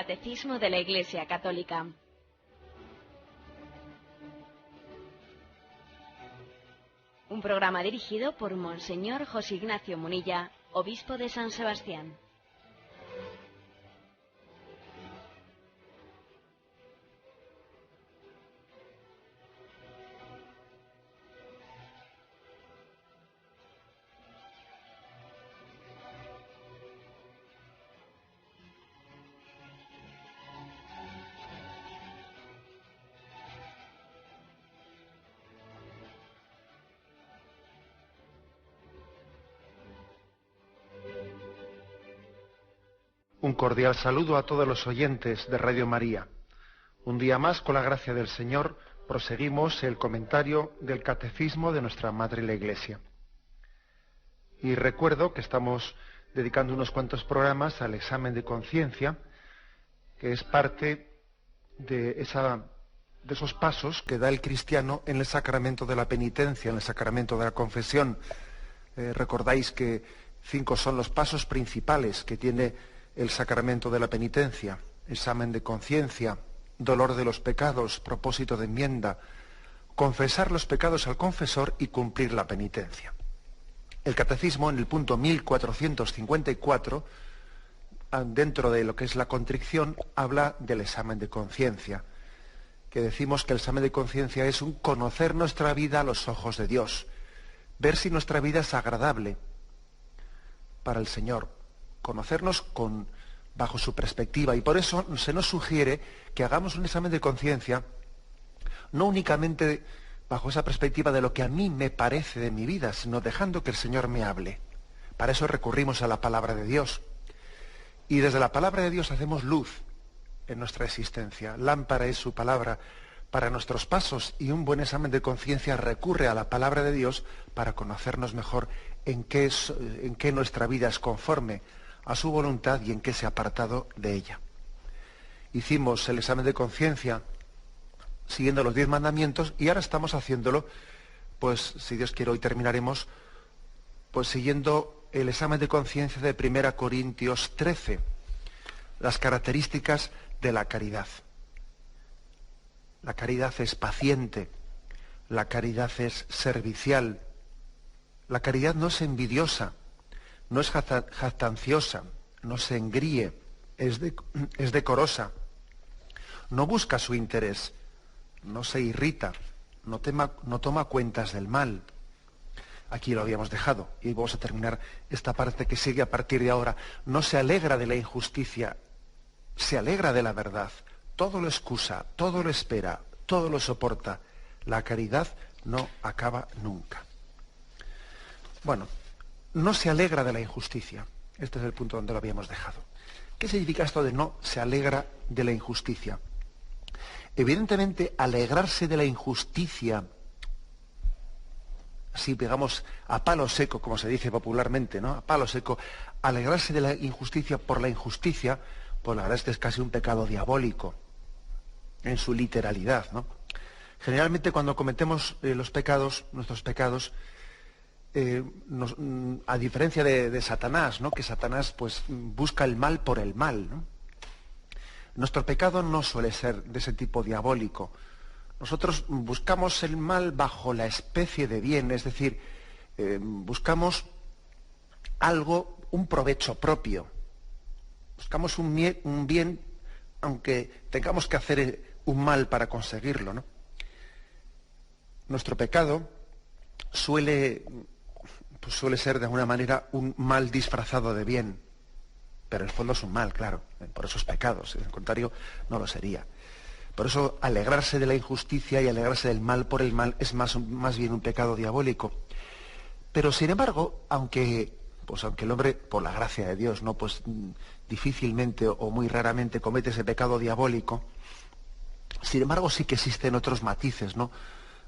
Catecismo de la Iglesia Católica. Un programa dirigido por Monseñor José Ignacio Munilla, obispo de San Sebastián. Un cordial saludo a todos los oyentes de Radio María. Un día más, con la gracia del Señor, proseguimos el comentario del Catecismo de nuestra Madre la Iglesia. Y recuerdo que estamos dedicando unos cuantos programas al examen de conciencia, que es parte de esos pasos que da el cristiano en el sacramento de la penitencia, en el sacramento de la confesión. Recordáis que 5 son los pasos principales que tiene el sacramento de la penitencia: examen de conciencia, dolor de los pecados, propósito de enmienda, confesar los pecados al confesor y cumplir la penitencia. El Catecismo, en el punto 1454, dentro de lo que es la contrición, habla del examen de conciencia, que decimos que el examen de conciencia es un conocer nuestra vida a los ojos de Dios, ver si nuestra vida es agradable para el Señor, conocernos bajo su perspectiva, y por eso se nos sugiere que hagamos un examen de conciencia no únicamente bajo esa perspectiva de lo que a mí me parece de mi vida, sino dejando que el Señor me hable. Para eso recurrimos a la palabra de Dios, y desde la palabra de Dios hacemos luz en nuestra existencia. Lámpara es su palabra para nuestros pasos, y un buen examen de conciencia recurre a la palabra de Dios para conocernos mejor en qué nuestra vida es conforme a su voluntad y en qué se ha apartado de ella. Hicimos el examen de conciencia siguiendo los 10 mandamientos, y ahora estamos haciéndolo, pues si Dios quiere hoy terminaremos, pues siguiendo el examen de conciencia de 1 Corintios 13, las características de la caridad. La caridad es paciente, la caridad es servicial, la caridad no es envidiosa, no es jactanciosa, no se engríe, es decorosa, no busca su interés, no se irrita, no toma cuentas del mal. Aquí lo habíamos dejado y vamos a terminar esta parte que sigue a partir de ahora. No se alegra de la injusticia, se alegra de la verdad. Todo lo excusa, todo lo espera, todo lo soporta. La caridad no acaba nunca. Bueno, no se alegra de la injusticia. Este es el punto donde lo habíamos dejado. ¿Qué significa esto de no se alegra de la injusticia? Evidentemente, alegrarse de la injusticia, así digamos a palo seco, como se dice popularmente, ¿no? A palo seco, alegrarse de la injusticia por la injusticia, pues la verdad es que es casi un pecado diabólico en su literalidad, ¿no? Generalmente cuando cometemos los pecados, nuestros pecados, a diferencia de Satanás, ¿no? Que Satanás pues busca el mal por el mal, ¿no? Nuestro pecado no suele ser de ese tipo diabólico. Nosotros buscamos el mal bajo la especie de bien, es decir, buscamos algo, un provecho propio. Buscamos un bien, aunque tengamos que hacer un mal para conseguirlo, ¿no? Nuestro pecado suele ser de alguna manera un mal disfrazado de bien, pero en el fondo es un mal, claro, por eso es pecado, si al contrario no lo sería. Por eso alegrarse de la injusticia y alegrarse del mal por el mal es más bien un pecado diabólico. Pero sin embargo, aunque el hombre, por la gracia de Dios, no, pues difícilmente o muy raramente comete ese pecado diabólico, sin embargo sí que existen otros matices, ¿no?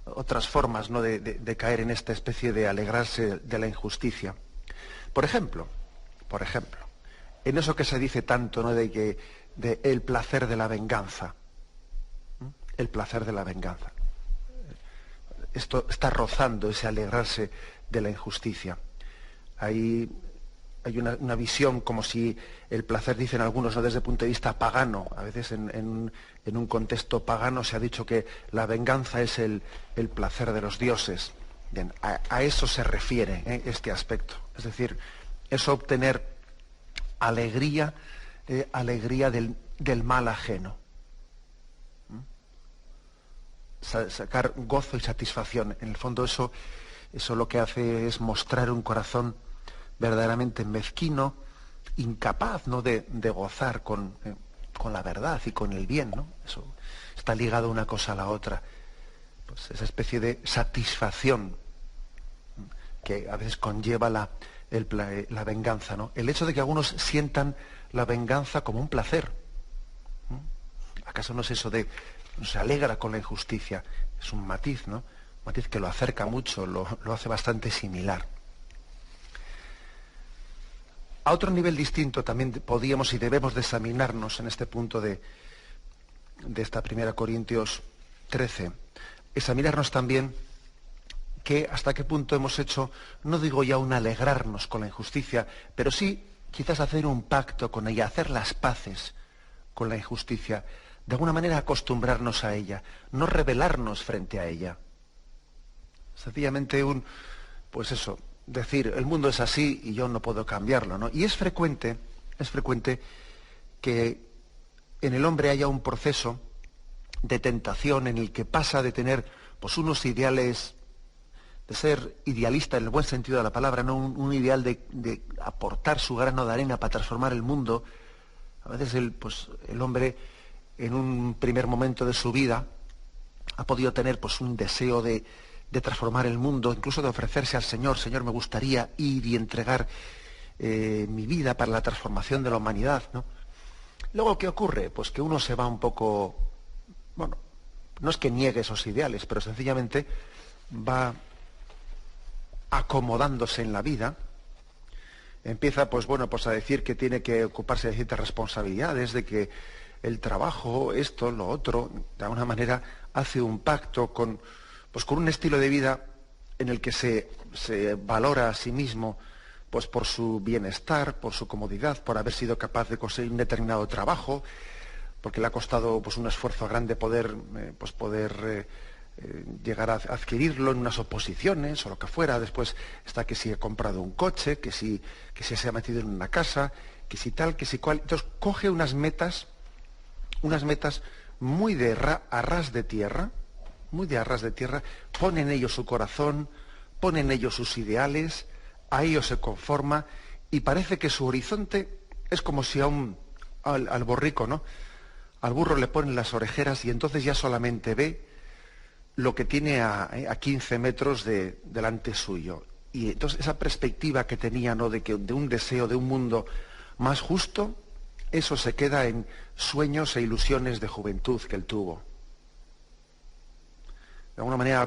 Otras formas, ¿no? de caer en esta especie de alegrarse de la injusticia. Por ejemplo, en eso que se dice tanto, ¿no? de el placer de la venganza. El placer de la venganza. Esto está rozando ese alegrarse de la injusticia. Hay hay una visión como si el placer, dicen algunos, ¿no?, desde el punto de vista pagano. A veces en un contexto pagano se ha dicho que la venganza es el placer de los dioses. Bien, a eso se refiere este aspecto. Es decir, es obtener alegría, alegría del mal ajeno. Sacar gozo y satisfacción. En el fondo eso lo que hace es mostrar un corazón verdaderamente mezquino, incapaz, ¿no?, de gozar con la verdad y con el bien, ¿no? Eso está ligado una cosa a la otra. Pues esa especie de satisfacción que a veces conlleva la venganza, ¿no? El hecho de que algunos sientan la venganza como un placer. ¿Acaso no es eso de no se alegra con la injusticia? Es un matiz, ¿no? Un matiz que lo acerca mucho, lo hace bastante similar. A otro nivel distinto también podíamos y debemos de examinarnos en este punto de esta 1 Corintios 13. Examinarnos también que hasta qué punto hemos hecho, no digo ya un alegrarnos con la injusticia, pero sí quizás hacer un pacto con ella, hacer las paces con la injusticia, de alguna manera acostumbrarnos a ella, no rebelarnos frente a ella. Sencillamente pues eso, decir, el mundo es así y yo no puedo cambiarlo, ¿no? Y es frecuente que en el hombre haya un proceso de tentación en el que pasa de tener pues unos ideales, de ser idealista en el buen sentido de la palabra, ¿no? Un ideal de aportar su grano de arena para transformar el mundo. A veces el hombre en un primer momento de su vida ha podido tener pues un deseo de transformar el mundo, incluso de ofrecerse al Señor. Señor, me gustaría ir y entregar mi vida para la transformación de la humanidad, ¿no? Luego, ¿qué ocurre? Pues que uno se va un poco, bueno, no es que niegue esos ideales, pero sencillamente va acomodándose en la vida, empieza pues a decir que tiene que ocuparse de ciertas responsabilidades, de que el trabajo, esto, lo otro, de alguna manera hace un pacto con un estilo de vida en el que se valora a sí mismo pues por su bienestar, por su comodidad, por haber sido capaz de conseguir un determinado trabajo, porque le ha costado pues un esfuerzo grande poder llegar a adquirirlo en unas oposiciones o lo que fuera. Después está que si he comprado un coche, que si se ha metido en una casa, que si tal, que si cual. Entonces coge unas metas muy a ras de tierra, pone en ello su corazón, pone en ello sus ideales, a ello se conforma y parece que su horizonte es como si al borrico, ¿no? Al burro le ponen las orejeras y entonces ya solamente ve lo que tiene a 15 metros delante suyo. Y entonces esa perspectiva que tenía, ¿no?, de un deseo de un mundo más justo, eso se queda en sueños e ilusiones de juventud que él tuvo. De alguna manera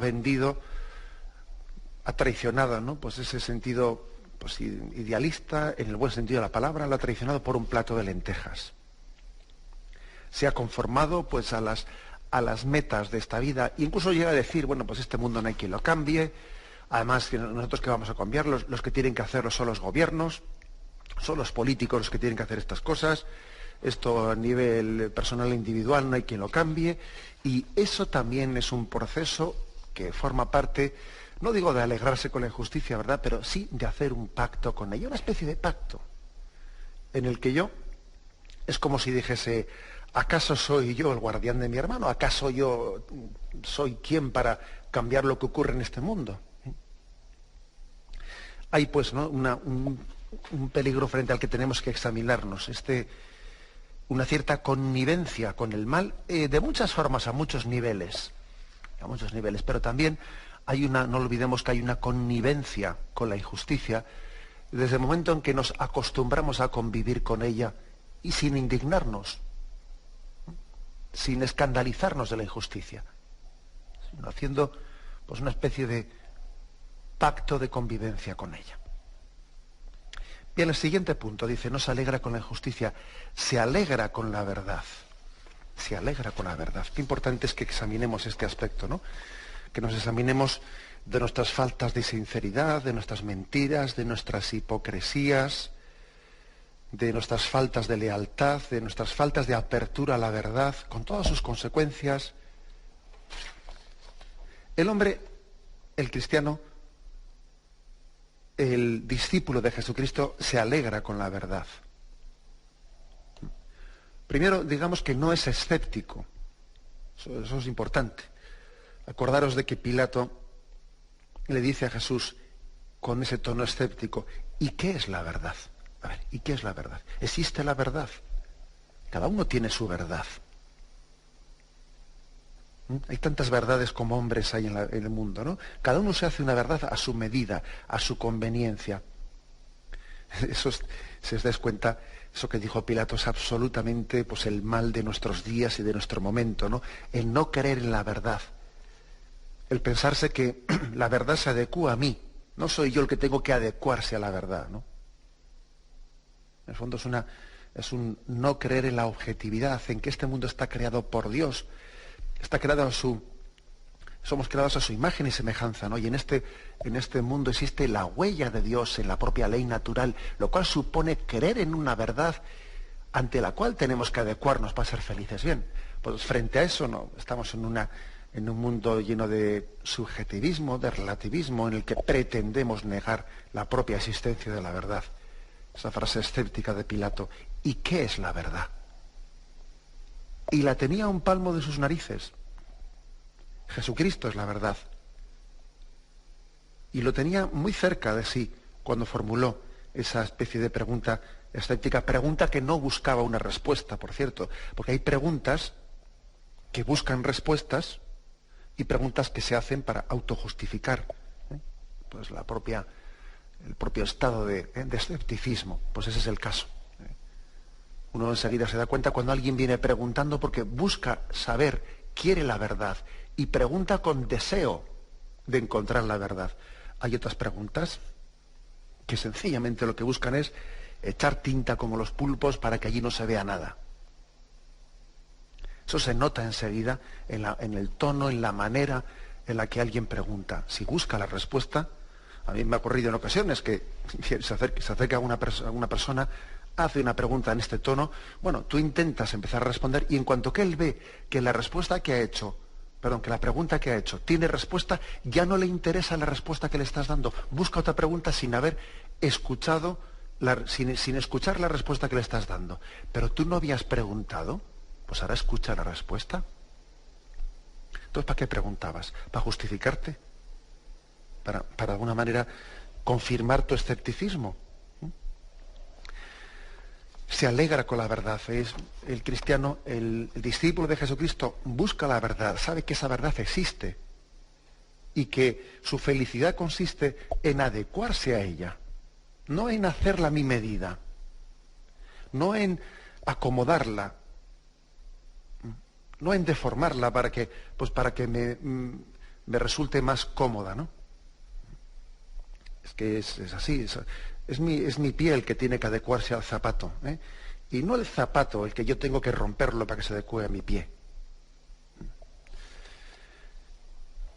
ha traicionado, ¿no?, pues ese sentido pues idealista, en el buen sentido de la palabra, lo ha traicionado por un plato de lentejas. Se ha conformado pues a las metas de esta vida, e incluso llega a decir, bueno, pues este mundo no hay quien lo cambie, además nosotros que vamos a cambiarlo, los que tienen que hacerlo son los gobiernos, son los políticos los que tienen que hacer estas cosas, esto a nivel personal e individual no hay quien lo cambie, y eso también es un proceso que forma parte, no digo de alegrarse con la injusticia, ¿verdad?, pero sí de hacer un pacto con ella, una especie de pacto, en el que yo, es como si dijese, ¿acaso soy yo el guardián de mi hermano? ¿Acaso yo soy quien para cambiar lo que ocurre en este mundo? Hay pues, ¿no?, un peligro frente al que tenemos que examinarnos, una cierta connivencia con el mal, de muchas formas, a muchos niveles, pero también no olvidemos que hay una connivencia con la injusticia desde el momento en que nos acostumbramos a convivir con ella y sin indignarnos, sin escandalizarnos de la injusticia, sino haciendo pues una especie de pacto de convivencia con ella. Bien, el siguiente punto dice, no se alegra con la injusticia, se alegra con la verdad. Se alegra con la verdad. Qué importante es que examinemos este aspecto, ¿no? Que nos examinemos de nuestras faltas de sinceridad, de nuestras mentiras, de nuestras hipocresías, de nuestras faltas de lealtad, de nuestras faltas de apertura a la verdad, con todas sus consecuencias. El hombre, el cristiano, el discípulo de Jesucristo se alegra con la verdad. Primero, digamos que no es escéptico. Eso es importante. Acordaros de que Pilato le dice a Jesús con ese tono escéptico, ¿y qué es la verdad? A ver, ¿y qué es la verdad? ¿Existe la verdad? Cada uno tiene su verdad. Hay tantas verdades como hombres hay en el mundo, ¿no? Cada uno se hace una verdad a su medida, a su conveniencia. Eso si os dais cuenta, eso que dijo Pilato es absolutamente pues, el mal de nuestros días y de nuestro momento, ¿no? El no creer en la verdad. El pensarse que la verdad se adecúa a mí. No soy yo el que tengo que adecuarse a la verdad, ¿no? En el fondo es un no creer en la objetividad, en que este mundo está creado por Dios. Está creado somos creados a su imagen y semejanza, ¿no? Y en este mundo existe la huella de Dios en la propia ley natural, lo cual supone creer en una verdad ante la cual tenemos que adecuarnos para ser felices. Bien, pues frente a eso no, estamos en un mundo lleno de subjetivismo, de relativismo, en el que pretendemos negar la propia existencia de la verdad. Esa frase escéptica de Pilato, ¿y qué es la verdad? Y la tenía a un palmo de sus narices. Jesucristo es la verdad. Y lo tenía muy cerca de sí cuando formuló esa especie de pregunta escéptica, pregunta que no buscaba una respuesta, por cierto, porque hay preguntas que buscan respuestas y preguntas que se hacen para autojustificar, pues el propio estado de escepticismo. Pues ese es el caso. Uno enseguida se da cuenta cuando alguien viene preguntando porque busca saber, quiere la verdad y pregunta con deseo de encontrar la verdad. Hay otras preguntas que sencillamente lo que buscan es echar tinta como los pulpos para que allí no se vea nada. Eso se nota enseguida en el tono, en la manera en la que alguien pregunta. Si busca la respuesta, a mí me ha ocurrido en ocasiones que se acerca a una persona, hace una pregunta en este tono, bueno, tú intentas empezar a responder y en cuanto que él ve que la pregunta que ha hecho tiene respuesta, ya no le interesa la respuesta que le estás dando. Busca otra pregunta sin haber escuchado, sin escuchar la respuesta que le estás dando. Pero tú no habías preguntado, pues ahora escucha la respuesta. Entonces, ¿para qué preguntabas? ¿Para justificarte? ¿Para de alguna manera confirmar tu escepticismo? Se alegra con la verdad. Es el cristiano, el discípulo de Jesucristo, busca la verdad, sabe que esa verdad existe y que su felicidad consiste en adecuarse a ella, no en hacerla a mi medida, no en acomodarla, no en deformarla para que me resulte más cómoda, ¿no? Es que es así. Es mi pie el que tiene que adecuarse al zapato, ¿eh? Y no el zapato el que yo tengo que romperlo para que se adecue a mi pie.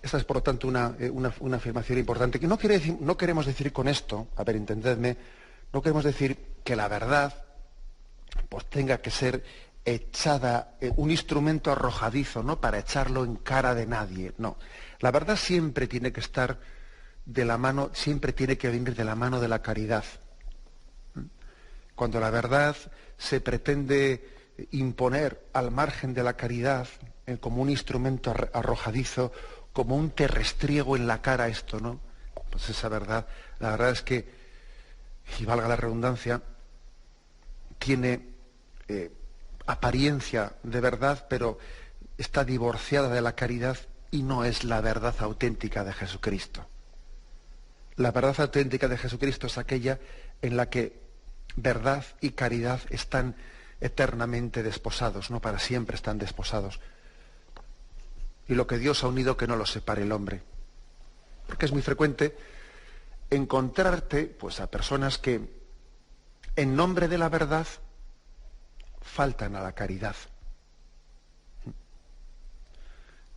Esta es, por lo tanto, una afirmación importante. Que no queremos decir con esto, a ver, entendedme, no queremos decir que la verdad pues tenga que ser echada, un instrumento arrojadizo, ¿no? Para echarlo en cara de nadie. No. La verdad siempre tiene que estar de la mano, siempre tiene que venir de la mano de la caridad. Cuando la verdad se pretende imponer al margen de la caridad, como un instrumento arrojadizo, como un terrestriego en la cara esto, ¿no? Pues esa verdad, la verdad es que, y valga la redundancia, tiene apariencia de verdad, pero está divorciada de la caridad y no es la verdad auténtica de Jesucristo. La verdad auténtica de Jesucristo es aquella en la que verdad y caridad están eternamente desposados, no para siempre están desposados. Y lo que Dios ha unido, que no lo separe el hombre. Porque es muy frecuente encontrarte pues, a personas que en nombre de la verdad faltan a la caridad.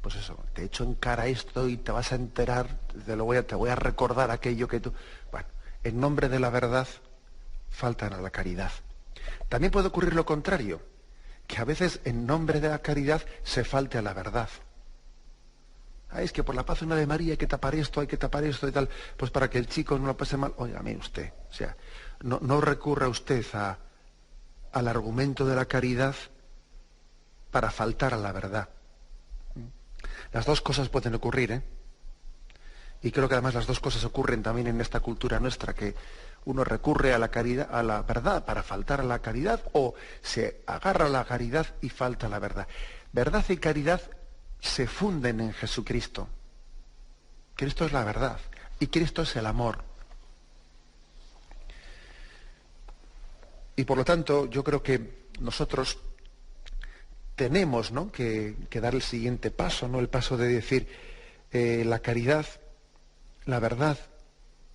Pues eso, te echo en cara esto y te vas a enterar, te voy a recordar aquello que tú... Bueno, en nombre de la verdad faltan a la caridad. También puede ocurrir lo contrario, que a veces en nombre de la caridad se falte a la verdad. Es que por la paz de una Ave María hay que tapar esto y tal, pues para que el chico no lo pase mal. Oiga, mire usted, o sea, no recurra usted al argumento de la caridad para faltar a la verdad. Las dos cosas pueden ocurrir, ¿eh? Y creo que además las dos cosas ocurren también en esta cultura nuestra, que uno recurre a la caridad, a la verdad para faltar a la caridad, o se agarra a la caridad y falta a la verdad. Verdad y caridad se funden en Jesucristo. Cristo es la verdad y Cristo es el amor. Y por lo tanto, yo creo que nosotros tenemos, ¿no?, que dar el siguiente paso, ¿no?, el paso de decir la caridad, la verdad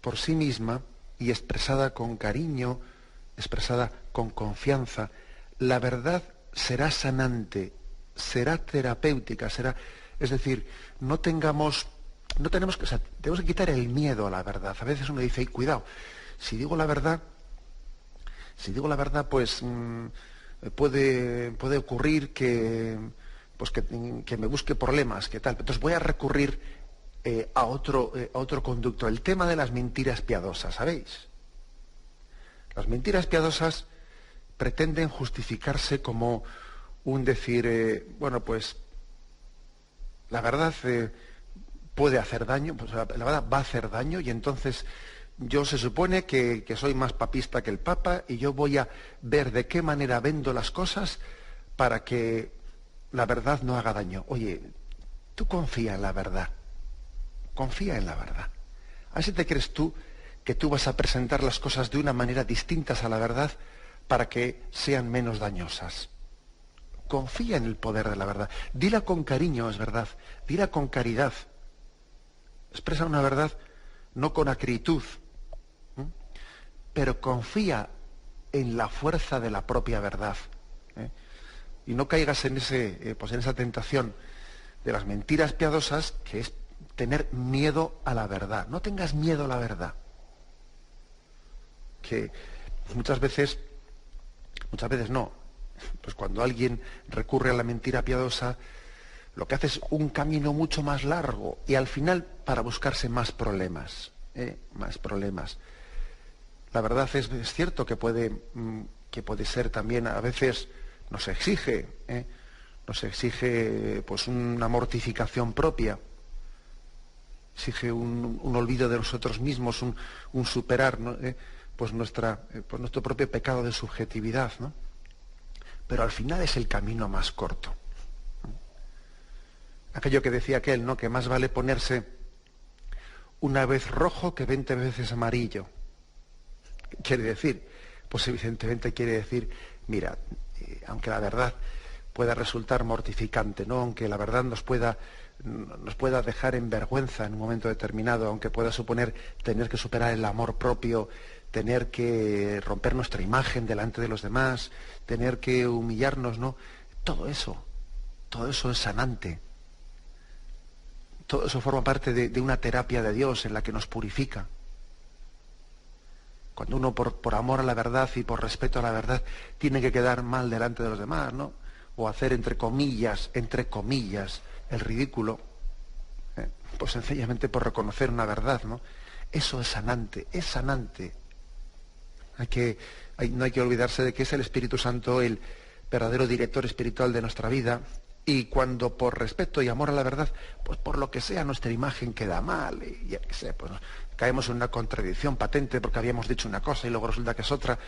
por sí misma y expresada con cariño, expresada con confianza, la verdad será sanante, será terapéutica, es decir, tenemos que quitar el miedo a la verdad. A veces uno dice, "Ay, cuidado, si digo la verdad, pues puede ocurrir que me busque problemas, que tal. Entonces voy a recurrir a otro conducto. El tema de las mentiras piadosas, ¿sabéis? Las mentiras piadosas pretenden justificarse como un decir, pues la verdad puede hacer daño, pues la verdad va a hacer daño, y entonces yo se supone que soy más papista que el Papa y yo voy a ver de qué manera vendo las cosas para que la verdad no haga daño. Oye, tú confía en la verdad. Confía en la verdad. ¿A ver si te crees tú que tú vas a presentar las cosas de una manera distintas a la verdad para que sean menos dañosas? Confía en el poder de la verdad. Dila con cariño, es verdad. Dila con caridad. Expresa una verdad no con acritud, pero confía en la fuerza de la propia verdad. Y no caigas en esa tentación de las mentiras piadosas, que es tener miedo a la verdad. No tengas miedo a la verdad. Que muchas veces no. Pues cuando alguien recurre a la mentira piadosa, lo que hace es un camino mucho más largo y al final para buscarse más problemas. Más problemas. La verdad es cierto que puede ser también, a veces nos exige pues una mortificación propia, exige un olvido de nosotros mismos, un superar, ¿no?, pues nuestro propio pecado de subjetividad, ¿no? Pero al final es el camino más corto. Aquello que decía aquel, ¿no?, que más vale ponerse una vez rojo que 20 veces amarillo. ¿Qué quiere decir? Pues evidentemente quiere decir, mira, aunque la verdad pueda resultar mortificante, ¿no?, aunque la verdad nos pueda dejar en vergüenza en un momento determinado, aunque pueda suponer tener que superar el amor propio, tener que romper nuestra imagen delante de los demás, tener que humillarnos, ¿no? Todo eso es sanante. Todo eso forma parte de una terapia de Dios en la que nos purifica. Cuando uno por amor a la verdad y por respeto a la verdad tiene que quedar mal delante de los demás, ¿no?, o hacer entre comillas, el ridículo, pues sencillamente por reconocer una verdad, ¿no? Eso es sanante, es sanante. No hay que olvidarse de que es el Espíritu Santo el verdadero director espiritual de nuestra vida, y cuando por respeto y amor a la verdad, pues por lo que sea nuestra imagen queda mal, y ya que sé, pues caemos en una contradicción patente porque habíamos dicho una cosa y luego resulta que es otra.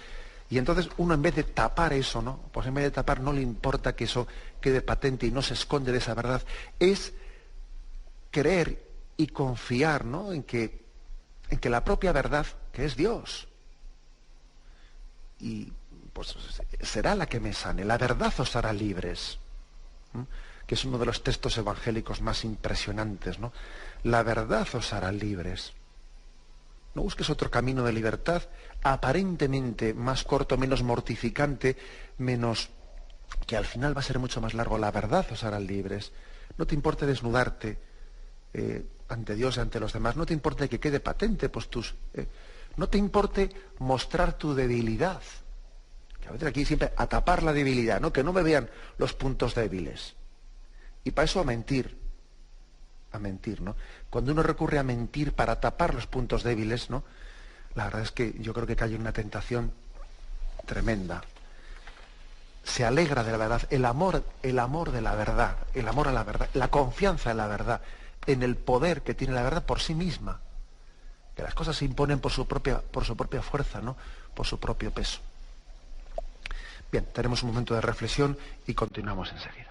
Y entonces uno, en vez de tapar eso, ¿no?, pues en vez de tapar, no le importa que eso quede patente y no se esconde de esa verdad, es creer y confiar, ¿no?, en que la propia verdad, que es Dios, y pues será la que me sane. La verdad os hará libres, que es uno de los textos evangélicos más impresionantes, ¿no? La verdad os hará libres. No busques otro camino de libertad aparentemente más corto, menos mortificante, que al final va a ser mucho más largo. La verdad os hará libres. No te importe desnudarte ante Dios y ante los demás. No te importe que quede patente, pues no te importe mostrar tu debilidad. A veces aquí siempre a tapar la debilidad, ¿no? Que no me vean los puntos débiles. Y para eso a mentir, ¿no? Cuando uno recurre a mentir para tapar los puntos débiles, ¿no? La verdad es que yo creo que cae en una tentación tremenda. Se alegra de la verdad, el amor de la verdad, el amor a la verdad, la confianza en la verdad, en el poder que tiene la verdad por sí misma. Que las cosas se imponen por su propia fuerza, ¿no? Por su propio peso. Bien, tenemos un momento de reflexión y continuamos enseguida.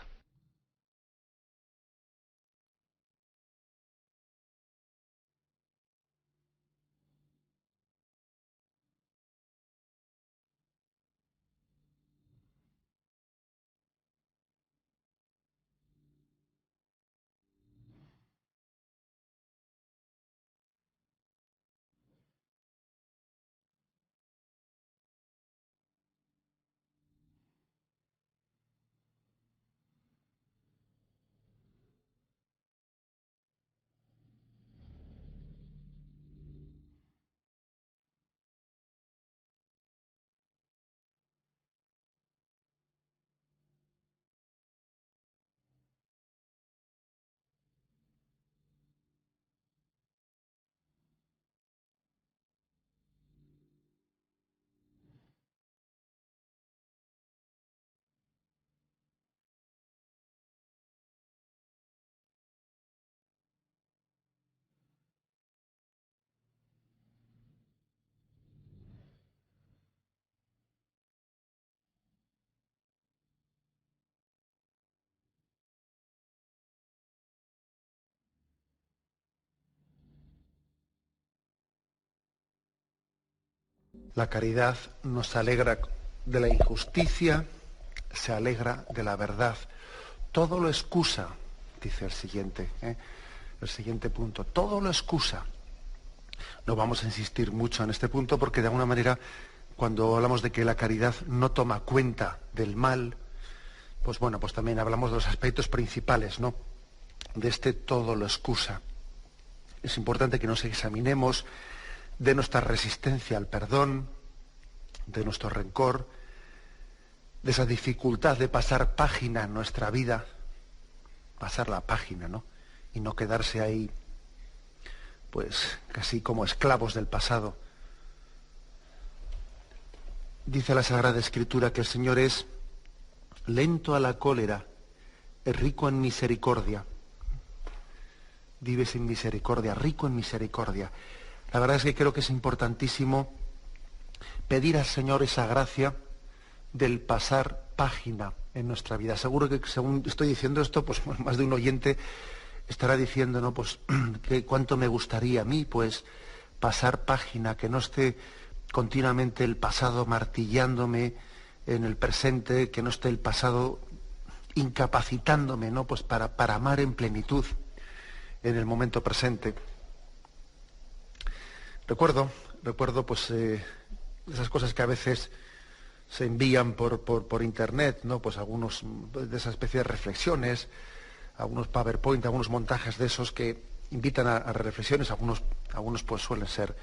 La caridad nos alegra de la injusticia, se alegra de la verdad. Todo lo excusa, dice el siguiente punto. Todo lo excusa. No vamos a insistir mucho en este punto porque de alguna manera cuando hablamos de que la caridad no toma cuenta del mal, pues bueno, pues también hablamos de los aspectos principales, ¿no? De este todo lo excusa. Es importante que nos examinemos de nuestra resistencia al perdón, de nuestro rencor, de esa dificultad de pasar página en nuestra vida, pasar la página, ¿no? Y no quedarse ahí, pues casi como esclavos del pasado. Dice la Sagrada Escritura que el Señor es lento a la cólera, es rico en misericordia. Vive sin misericordia, rico en misericordia. La verdad es que creo que es importantísimo pedir al Señor esa gracia del pasar página en nuestra vida. Seguro que según estoy diciendo esto, pues más de un oyente estará diciendo, ¿no? Pues que cuánto me gustaría a mí, pues, pasar página, que no esté continuamente el pasado martillándome en el presente, que no esté el pasado incapacitándome, ¿no? Pues para amar en plenitud en el momento presente. Recuerdo pues esas cosas que a veces se envían por internet, ¿no? Pues algunos de esa especie de reflexiones, algunos PowerPoint, algunos montajes de esos que invitan a reflexiones, algunos pues suelen ser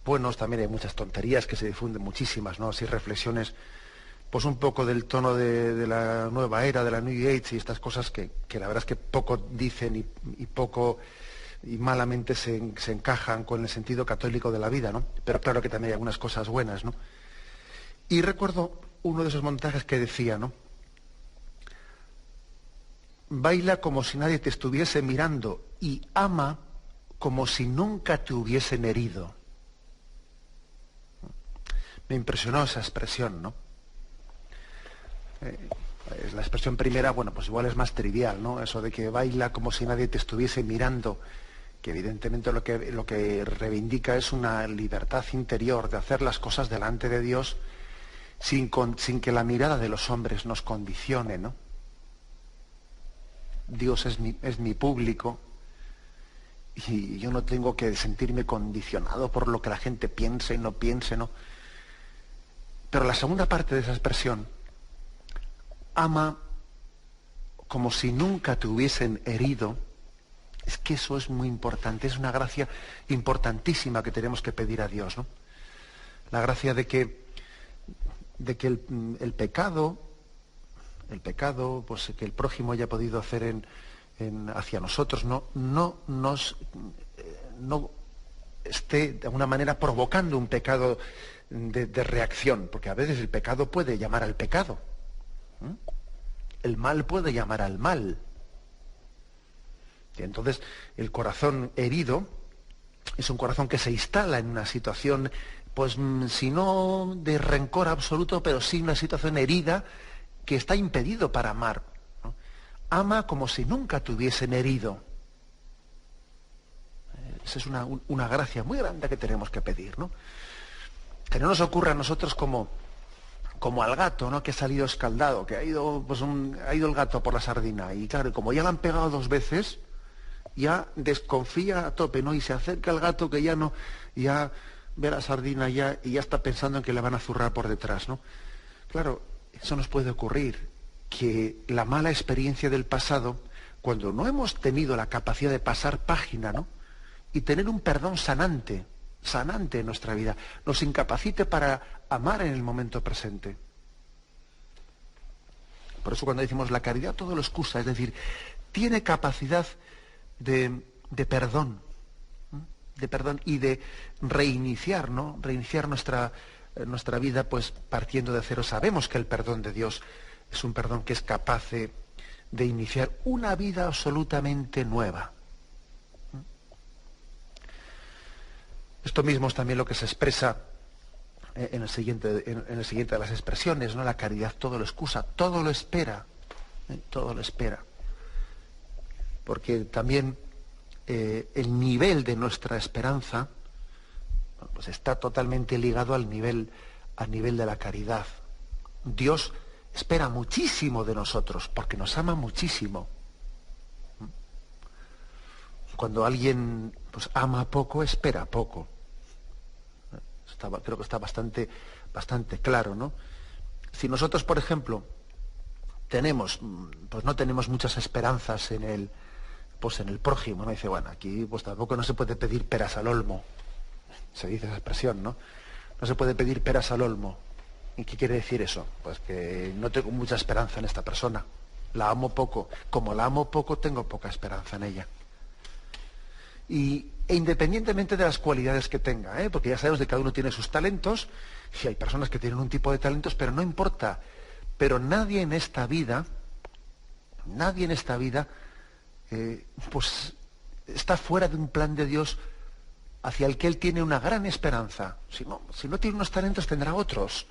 buenos, también hay muchas tonterías que se difunden muchísimas, ¿no? Así reflexiones pues un poco del tono de la nueva era, de la New Age y estas cosas que la verdad es que poco dicen y poco y malamente se encajan con el sentido católico de la vida, ¿no? Pero claro que también hay algunas cosas buenas, ¿no? Y recuerdo uno de esos montajes que decía, ¿no? Baila como si nadie te estuviese mirando y ama como si nunca te hubiesen herido. Me impresionó esa expresión, ¿no? La expresión primera, bueno, pues igual es más trivial, ¿no? Eso de que baila como si nadie te estuviese mirando, que evidentemente lo que reivindica es una libertad interior de hacer las cosas delante de Dios sin que la mirada de los hombres nos condicione, ¿no? Dios es mi público y yo no tengo que sentirme condicionado por lo que la gente piense y no piense, ¿no? Pero la segunda parte de esa expresión, ama como si nunca te hubiesen herido, es que eso es muy importante, es una gracia importantísima que tenemos que pedir a Dios, ¿no? La gracia de que de que el pecado, pues que el prójimo haya podido hacer hacia nosotros, no esté de alguna manera provocando un pecado de reacción, porque a veces el pecado puede llamar al pecado. El mal puede llamar al mal. Y entonces el corazón herido es un corazón que se instala en una situación, pues si no de rencor absoluto, pero sí una situación herida que está impedido para amar, ¿no? Ama como si nunca te hubiesen herido. Esa es una gracia muy grande que tenemos que pedir, ¿no? Que no nos ocurra a nosotros como al gato, ¿no? Que ha salido escaldado, que ha ido el gato por la sardina, y claro, como ya le han pegado 2 veces, ya desconfía a tope, ¿no? Y se acerca al gato que ya ve la sardina y ya está pensando en que le van a zurrar por detrás, ¿no? Claro, eso nos puede ocurrir, que la mala experiencia del pasado, cuando no hemos tenido la capacidad de pasar página, ¿no? Y tener un perdón sanante en nuestra vida, nos incapacite para amar en el momento presente. Por eso cuando decimos la caridad todo lo excusa, es decir, tiene capacidad de perdón y de reiniciar, ¿no? Reiniciar nuestra vida, pues partiendo de cero. Sabemos que el perdón de Dios es un perdón que es capaz de iniciar una vida absolutamente nueva. Esto mismo es también lo que se expresa en el siguiente de las expresiones, ¿no? La caridad todo lo excusa, todo lo espera, todo lo espera. Porque también el nivel de nuestra esperanza, pues está totalmente ligado al nivel de la caridad. Dios espera muchísimo de nosotros, porque nos ama muchísimo. Cuando alguien pues ama poco, espera poco. Creo que está bastante claro, ¿no? Si nosotros, por ejemplo, no tenemos muchas esperanzas en el prójimo, ¿no? Dice, bueno, aquí pues tampoco no se puede pedir peras al olmo. Se dice esa expresión, ¿no? No se puede pedir peras al olmo. ¿Y qué quiere decir eso? Pues que no tengo mucha esperanza en esta persona. La amo poco. Como la amo poco, tengo poca esperanza en ella. E independientemente de las cualidades que tenga, porque ya sabemos que cada uno tiene sus talentos, y hay personas que tienen un tipo de talentos, pero no importa. Pero nadie en esta vida, pues está fuera de un plan de Dios hacia el que Él tiene una gran esperanza. Si no tiene unos talentos, tendrá otros.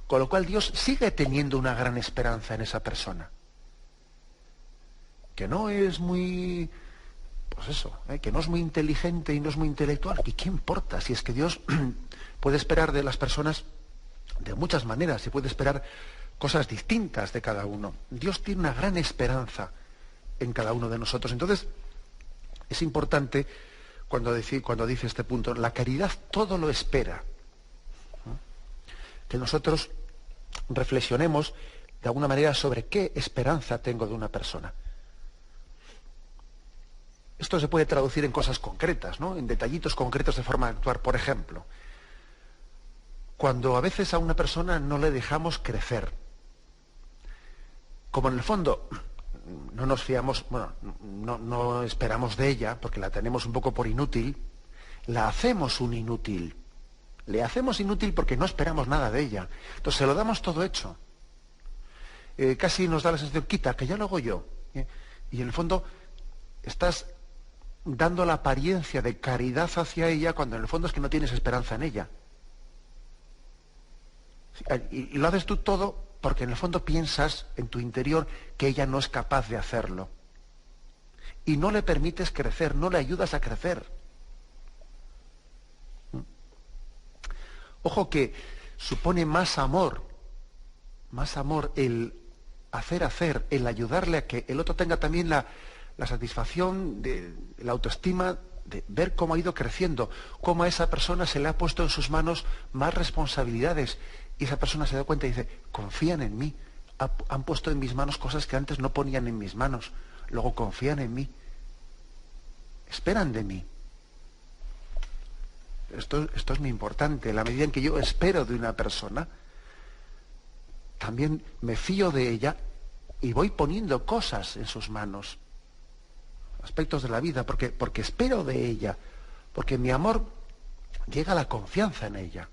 Con lo cual Dios sigue teniendo una gran esperanza en esa persona. Que no es muy... Pues eso, que no es muy inteligente y no es muy intelectual. ¿Y qué importa? Si es que Dios puede esperar de las personas de muchas maneras y puede esperar cosas distintas de cada uno. Dios tiene una gran esperanza en cada uno de nosotros. Entonces, es importante cuando dice este punto, la caridad todo lo espera. Que nosotros reflexionemos de alguna manera sobre qué esperanza tengo de una persona. Esto se puede traducir en cosas concretas, ¿no? En detallitos concretos de forma de actuar. Por ejemplo, cuando a veces a una persona no le dejamos crecer, como en el fondo no nos fiamos, no esperamos de ella, porque la tenemos un poco por inútil, la hacemos un inútil. Le hacemos inútil porque no esperamos nada de ella. Entonces se lo damos todo hecho. Casi nos da la sensación, quita, que ya lo hago yo. Y en el fondo estás dando la apariencia de caridad hacia ella cuando en el fondo es que no tienes esperanza en ella. Y lo haces tú todo porque en el fondo piensas en tu interior que ella no es capaz de hacerlo. Y no le permites crecer, no le ayudas a crecer. Ojo que supone más amor el hacer, el ayudarle a que el otro tenga también la satisfacción de la autoestima de ver cómo ha ido creciendo, cómo a esa persona se le ha puesto en sus manos más responsabilidades y esa persona se da cuenta y dice, confían en mí, han puesto en mis manos cosas que antes no ponían en mis manos, luego confían en mí, esperan de mí. Esto es muy importante, en la medida en que yo espero de una persona, también me fío de ella y voy poniendo cosas en sus manos, aspectos de la vida, porque espero de ella, porque mi amor llega a la confianza en ella.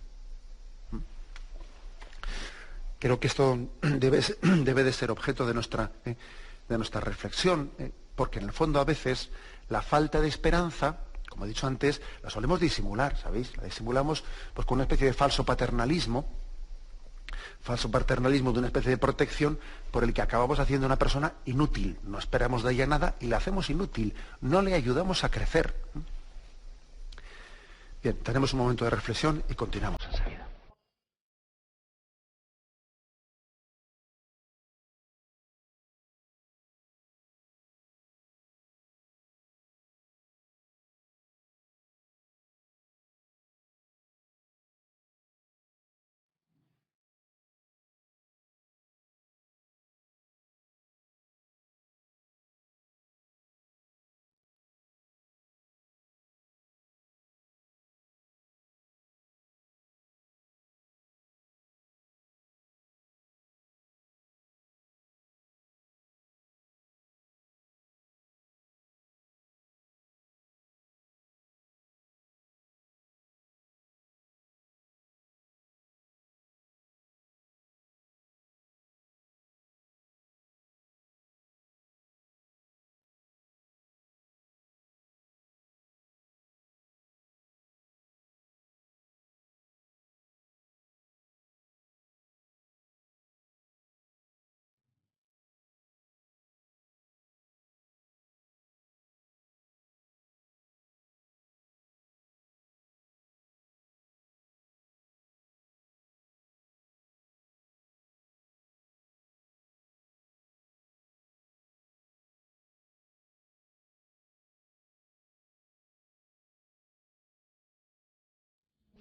Creo que esto debe de ser objeto de nuestra reflexión, porque en el fondo a veces la falta de esperanza, como he dicho antes, la solemos disimular, ¿sabéis? La disimulamos pues, con una especie de falso paternalismo de una especie de protección por el que acabamos haciendo una persona inútil. No esperamos de ella nada y la hacemos inútil, no le ayudamos a crecer. Bien, tenemos un momento de reflexión y continuamos enseguida.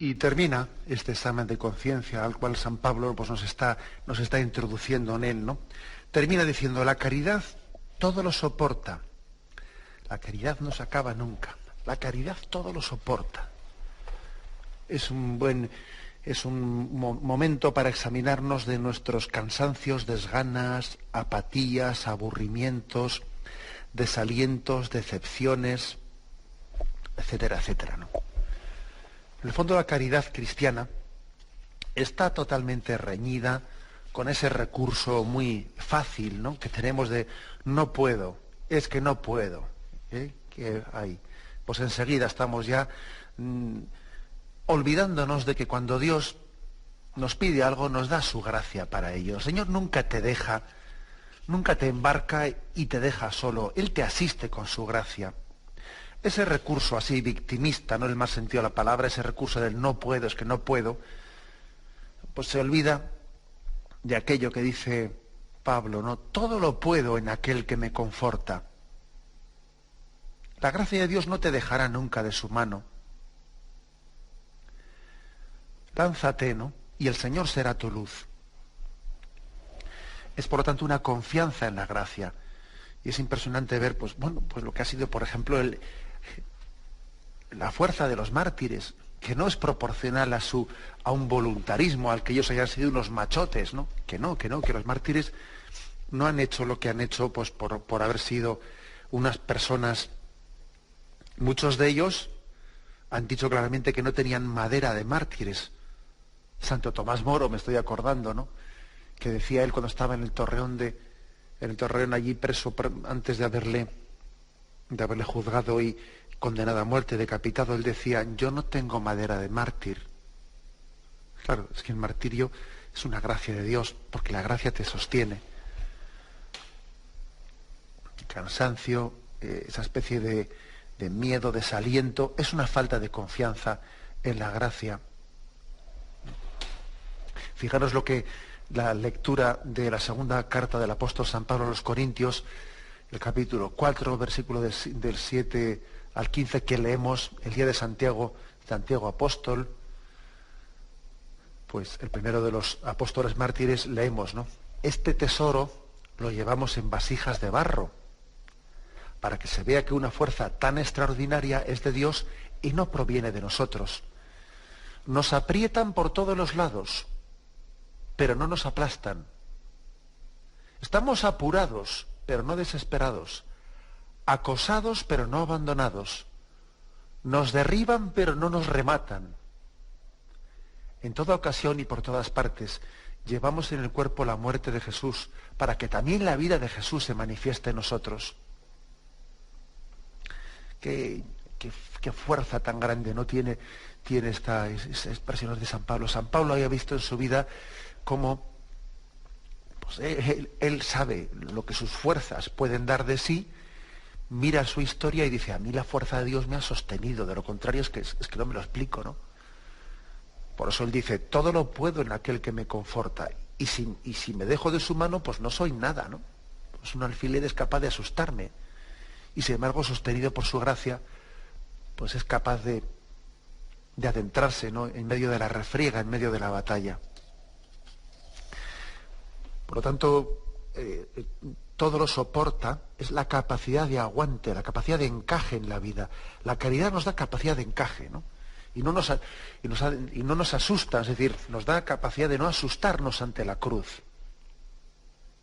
Y termina este examen de conciencia al cual San Pablo pues, nos está introduciendo en él, ¿no? Termina diciendo, la caridad todo lo soporta. La caridad no se acaba nunca. La caridad todo lo soporta. Es un momento para examinarnos de nuestros cansancios, desganas, apatías, aburrimientos, desalientos, decepciones, etcétera, etcétera, ¿no? En el fondo la caridad cristiana está totalmente reñida con ese recurso muy fácil, ¿no?, que tenemos de no puedo, es que no puedo. ¿Qué hay? Pues enseguida estamos ya olvidándonos de que cuando Dios nos pide algo, nos da su gracia para ello. El Señor nunca te deja, nunca te embarca y te deja solo. Él te asiste con su gracia. Ese recurso así victimista, no en el más sentido de la palabra, ese recurso del no puedo, es que no puedo, pues se olvida de aquello que dice Pablo, ¿no? Todo lo puedo en aquel que me conforta. La gracia de Dios no te dejará nunca de su mano. Lánzate, ¿no? Y el Señor será tu luz. Es por lo tanto una confianza en la gracia. Y es impresionante ver, pues lo que ha sido, por ejemplo, la fuerza de los mártires, que no es proporcional a un voluntarismo, al que ellos hayan sido unos machotes, ¿no? Que los mártires no han hecho lo que han hecho pues por haber sido unas personas. Muchos de ellos han dicho claramente que no tenían madera de mártires. Santo Tomás Moro, me estoy acordando, ¿no?, que decía él cuando estaba en el torreón allí preso antes de haberle juzgado y condenado a muerte, decapitado, él decía, yo no tengo madera de mártir. Claro, es que el martirio es una gracia de Dios, porque la gracia te sostiene. El cansancio, esa especie de miedo, desaliento, es una falta de confianza en la gracia. Fijaros lo que la lectura de la segunda carta del apóstol San Pablo a los Corintios, el capítulo 4, versículo del 7 al 15, que leemos el día de Santiago apóstol, pues el primero de los apóstoles mártires, leemos, ¿no? Este tesoro lo llevamos en vasijas de barro, para que se vea que una fuerza tan extraordinaria es de Dios y no proviene de nosotros. Nos aprietan por todos los lados, pero no nos aplastan. Estamos apurados, pero no desesperados. Acosados, pero no abandonados. Nos derriban, pero no nos rematan. En toda ocasión y por todas partes, llevamos en el cuerpo la muerte de Jesús, para que también la vida de Jesús se manifieste en nosotros. Qué fuerza tan grande no tiene estas expresiones de San Pablo. San Pablo había visto en su vida cómo pues, él sabe lo que sus fuerzas pueden dar de sí, mira su historia y dice, a mí la fuerza de Dios me ha sostenido, de lo contrario es que no me lo explico, ¿no? Por eso él dice, todo lo puedo en aquel que me conforta, y si me dejo de su mano, pues no soy nada, ¿no? Pues un alfiler es capaz de asustarme, y sin embargo, sostenido por su gracia, pues es capaz de adentrarse, ¿no?, en medio de la refriega, en medio de la batalla. Por lo tanto, todo lo soporta, es la capacidad de aguante, la capacidad de encaje en la vida. La caridad nos da capacidad de encaje, ¿no? Y no nos asusta, es decir, nos da capacidad de no asustarnos ante la cruz.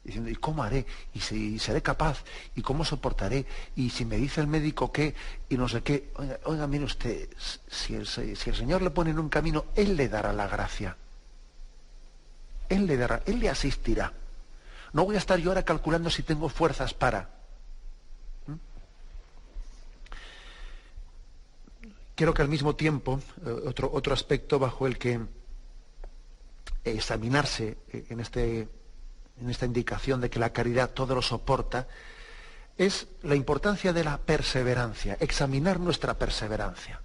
Diciendo, ¿y cómo haré? ¿Y si seré capaz? ¿Y cómo soportaré? ¿Y si me dice el médico qué? Y no sé qué. Oiga, mire usted, si el Señor le pone en un camino, Él le dará la gracia. Él le asistirá. No voy a estar yo ahora calculando si tengo fuerzas para. Quiero que al mismo tiempo, otro aspecto bajo el que examinarse en esta indicación de que la caridad todo lo soporta, es la importancia de la perseverancia, examinar nuestra perseverancia.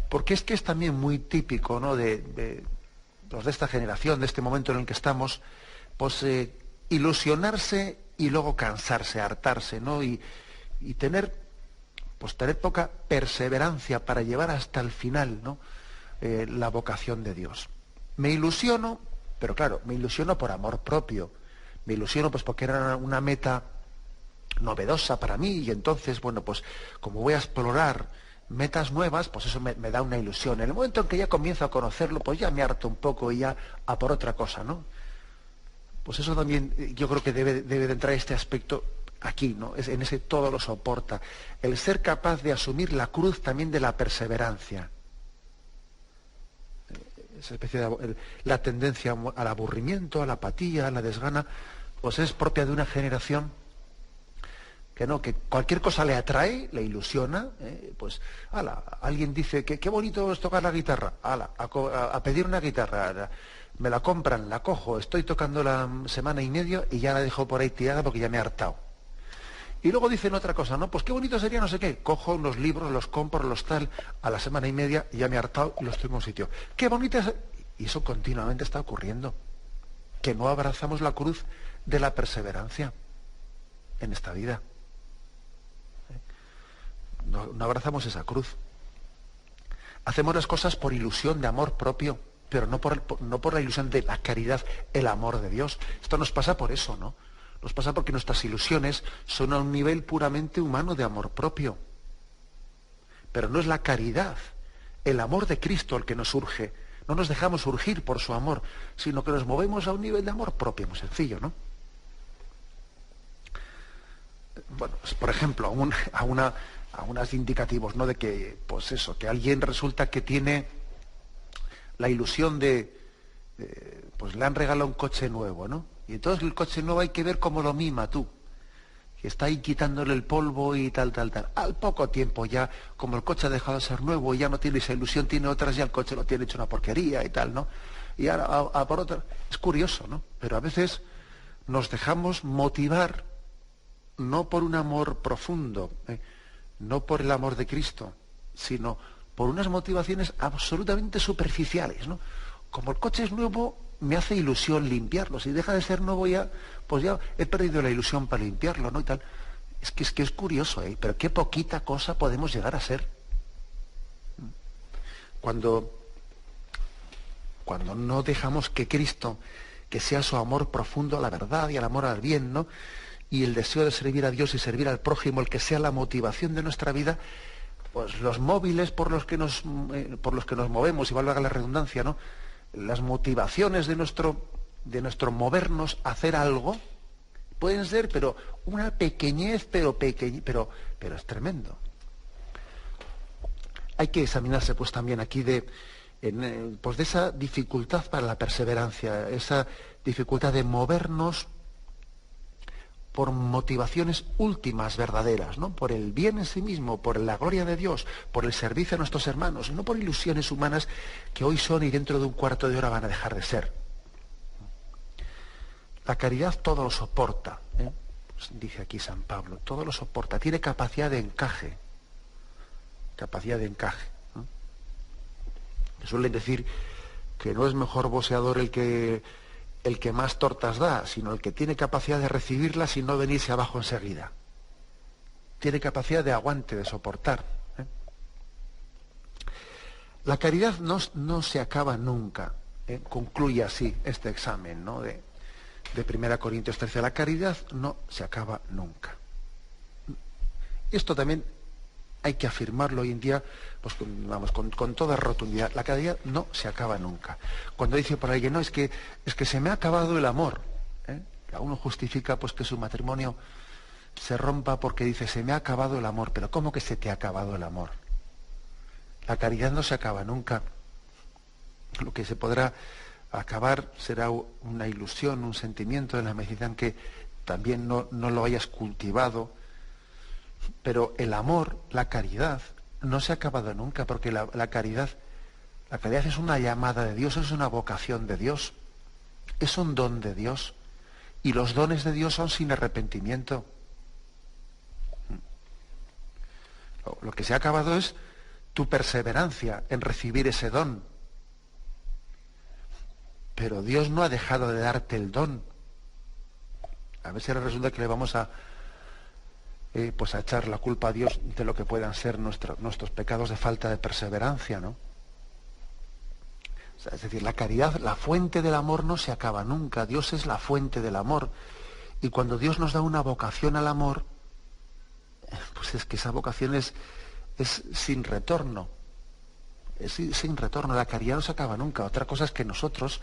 Porque es que es también muy típico, ¿no?, de esta generación, de este momento en el que estamos, pues ilusionarse y luego cansarse, hartarse, ¿no? Y tener poca perseverancia para llevar hasta el final, ¿no?, la vocación de Dios. Me ilusiono, pero claro, me ilusiono por amor propio. Me ilusiono pues porque era una meta novedosa para mí y entonces, bueno, pues como voy a explorar metas nuevas, pues eso me da una ilusión. En el momento en que ya comienzo a conocerlo, pues ya me harto un poco y ya a por otra cosa, ¿no? Pues eso también yo creo que debe de entrar este aspecto aquí, ¿no? En ese todo lo soporta. El ser capaz de asumir la cruz también de la perseverancia. Esa especie de la tendencia al aburrimiento, a la apatía, a la desgana, pues es propia de una generación que cualquier cosa le atrae, le ilusiona, pues, alguien dice que qué bonito es tocar la guitarra, a pedir una guitarra, me la compran, la cojo, estoy tocando la semana y medio y ya la dejo por ahí tirada porque ya me he hartado. Y luego dicen otra cosa, ¿no? Pues qué bonito sería no sé qué. Cojo unos libros, los compro, los tal, a la semana y media y ya me he hartado y los tengo en un sitio. Qué bonito es. Y eso continuamente está ocurriendo. Que no abrazamos la cruz de la perseverancia en esta vida. No abrazamos esa cruz. Hacemos las cosas por ilusión de amor propio, pero no por la ilusión de la caridad, el amor de Dios. Esto nos pasa por eso, ¿no? Nos pasa porque nuestras ilusiones son a un nivel puramente humano de amor propio. Pero no es la caridad, el amor de Cristo el que nos urge. No nos dejamos urgir por su amor, sino que nos movemos a un nivel de amor propio, muy sencillo, ¿no? Bueno, pues, por ejemplo, a unos indicativos, ¿no?, de que, pues eso, que alguien resulta que tiene la ilusión pues le han regalado un coche nuevo, ¿no? Y entonces el coche nuevo hay que ver cómo lo mima tú, que está ahí quitándole el polvo y tal. Al poco tiempo ya, como el coche ha dejado de ser nuevo y ya no tiene esa ilusión, tiene otras, ya el coche lo tiene hecho una porquería y tal, ¿no? Y ahora a por otra. Es curioso, ¿no? Pero a veces nos dejamos motivar no por un amor profundo, no por el amor de Cristo, sino por unas motivaciones absolutamente superficiales, ¿no? Como el coche es nuevo, me hace ilusión limpiarlo. Si deja de ser nuevo ya, pues ya he perdido la ilusión para limpiarlo, ¿no? Y tal. Es que es curioso, pero qué poquita cosa podemos llegar a ser. Cuando no dejamos que Cristo, que sea su amor profundo a la verdad y al amor al bien, ¿no?, y el deseo de servir a Dios y servir al prójimo, el que sea la motivación de nuestra vida, pues los móviles por los que nos movemos, y valga la redundancia, ¿no?, las motivaciones de nuestro de nuestro movernos a hacer algo, pueden ser, pero una pequeñez, pero es tremendo. Hay que examinarse pues también aquí de esa dificultad para la perseverancia, esa dificultad de movernos por motivaciones últimas, verdaderas, ¿no? Por el bien en sí mismo, por la gloria de Dios, por el servicio a nuestros hermanos, no por ilusiones humanas que hoy son y dentro de un cuarto de hora van a dejar de ser. La caridad todo lo soporta, pues dice aquí San Pablo, todo lo soporta, tiene capacidad de encaje. ¿No? Suelen decir que no es mejor boxeador el que más tortas da, sino el que tiene capacidad de recibirlas y no venirse abajo enseguida. Tiene capacidad de aguante, de soportar. La caridad no se acaba nunca. Concluye así este examen, ¿no? de 1 Corintios 13. La caridad no se acaba nunca. Esto también hay que afirmarlo hoy en día, pues con toda rotundidad. La caridad no se acaba nunca. Cuando dice por alguien, no, es que se me ha acabado el amor, que uno justifica pues que su matrimonio se rompa porque dice, se me ha acabado el amor. Pero ¿cómo que se te ha acabado el amor? La caridad no se acaba nunca. Lo que se podrá acabar será una ilusión, un sentimiento, en la medida en que también no lo hayas cultivado. Pero el amor, la caridad, no se ha acabado nunca, porque la caridad es una llamada de Dios, es una vocación de Dios, es un don de Dios, y los dones de Dios son sin arrepentimiento. Lo que se ha acabado es tu perseverancia en recibir ese don. Pero Dios no ha dejado de darte el don. A veces resulta que le vamos a echar la culpa a Dios de lo que puedan ser nuestros pecados de falta de perseverancia, ¿no? O sea, es decir, la caridad, la fuente del amor no se acaba nunca. Dios es la fuente del amor. Y cuando Dios nos da una vocación al amor, pues es que esa vocación es sin retorno. Es sin retorno. La caridad no se acaba nunca. Otra cosa es que nosotros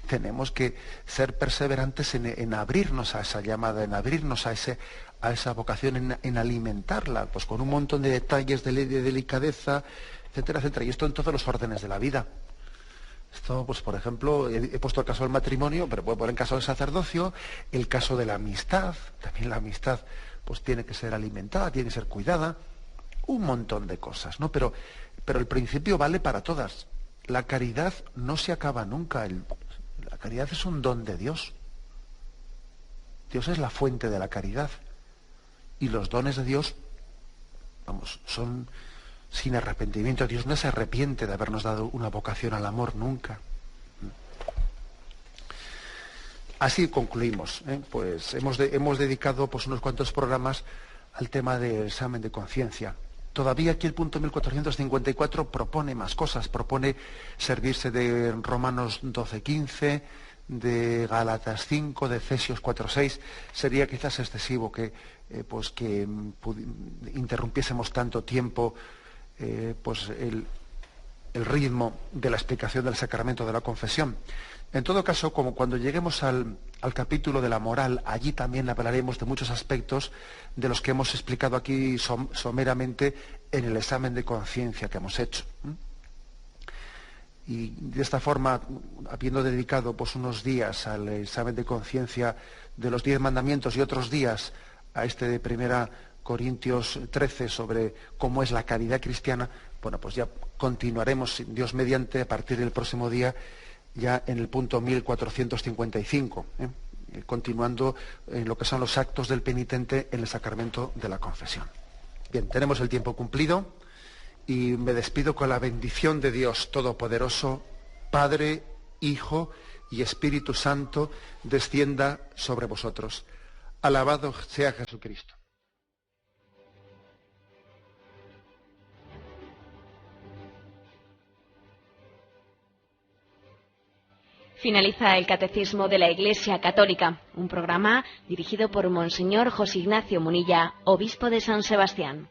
tenemos que ser perseverantes en abrirnos a esa llamada, en abrirnos a esa vocación, en alimentarla, pues con un montón de detalles, de delicadeza, etcétera, etcétera. Y esto en todos los órdenes de la vida. Esto, pues por ejemplo, he puesto el caso del matrimonio, pero puedo poner el caso del sacerdocio, el caso de la amistad. También la amistad pues tiene que ser alimentada, tiene que ser cuidada. Un montón de cosas, ¿no? Pero el principio vale para todas. La caridad no se acaba nunca. La caridad es un don de Dios. Dios es la fuente de la caridad. Y los dones de Dios, son sin arrepentimiento. Dios no se arrepiente de habernos dado una vocación al amor nunca. Así concluimos. Pues hemos dedicado pues unos cuantos programas al tema del examen de conciencia. Todavía aquí el punto 1454 propone más cosas, propone servirse de Romanos 12:15, de Gálatas 5, de Efesios 4:6. Sería quizás excesivo que interrumpiésemos tanto tiempo el ritmo de la explicación del sacramento de la confesión. En todo caso, como cuando lleguemos al capítulo de la moral, allí también hablaremos de muchos aspectos de los que hemos explicado aquí someramente en el examen de conciencia que hemos hecho. Y de esta forma, habiendo dedicado pues unos días al examen de conciencia de los 10 mandamientos y otros días a este de 1 Corintios 13 sobre cómo es la caridad cristiana, bueno, pues ya continuaremos, Dios mediante, a partir del próximo día, ya en el punto 1455, continuando en lo que son los actos del penitente en el sacramento de la confesión. Bien, tenemos el tiempo cumplido y me despido con la bendición de Dios Todopoderoso, Padre, Hijo y Espíritu Santo, descienda sobre vosotros. Alabado sea Jesucristo. Finaliza el Catecismo de la Iglesia Católica, un programa dirigido por Monseñor José Ignacio Munilla, obispo de San Sebastián.